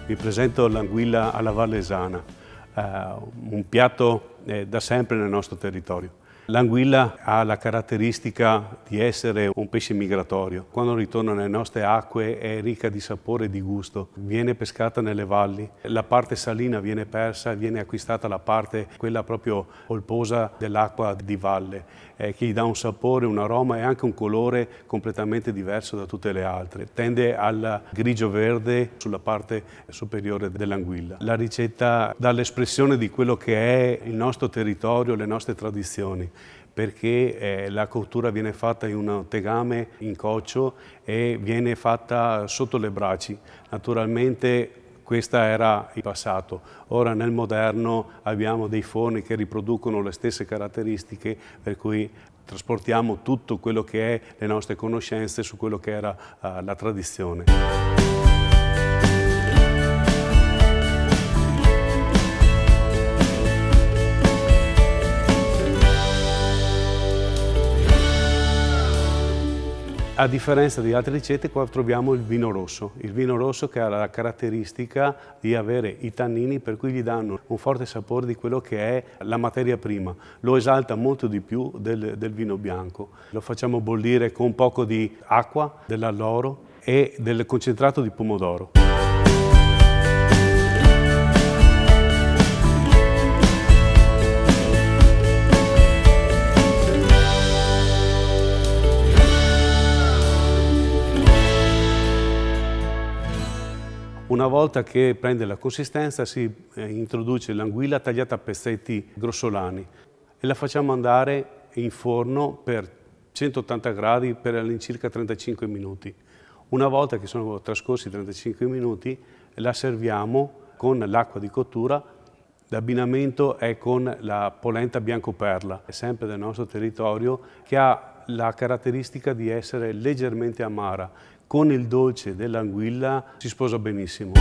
Vi presento l'anguilla alla Vallesana, un piatto da sempre nel nostro territorio. L'anguilla ha la caratteristica di essere un pesce migratorio. Quando ritorna nelle nostre acque è ricca di sapore e di gusto. Viene pescata nelle valli, la parte salina viene persa e viene acquistata la parte, quella proprio polposa dell'acqua di valle, che gli dà un sapore, un aroma e anche un colore completamente diverso da tutte le altre. Tende al grigio-verde sulla parte superiore dell'anguilla. La ricetta dà l'espressione di quello che è il nostro territorio, le nostre tradizioni, perché la cottura viene fatta in un tegame in coccio e viene fatta sotto le braci. Naturalmente questo era il passato. Ora nel moderno abbiamo dei forni che riproducono le stesse caratteristiche, per cui trasportiamo tutto quello che è le nostre conoscenze su quello che era la tradizione. A differenza di altre ricette, qua troviamo il vino rosso che ha la caratteristica di avere i tannini, per cui gli danno un forte sapore di quello che è la materia prima. Lo esalta molto di più del vino bianco. Lo facciamo bollire con un poco di acqua, dell'alloro e del concentrato di pomodoro. Una volta che prende la consistenza si introduce l'anguilla tagliata a pezzetti grossolani e la facciamo andare in forno per 180 gradi per all'incirca 35 minuti. Una volta che sono trascorsi 35 minuti la serviamo con l'acqua di cottura. L'abbinamento è con la polenta biancoperla, sempre del nostro territorio, che ha la caratteristica di essere leggermente amara. Con il dolce dell'anguilla si sposa benissimo.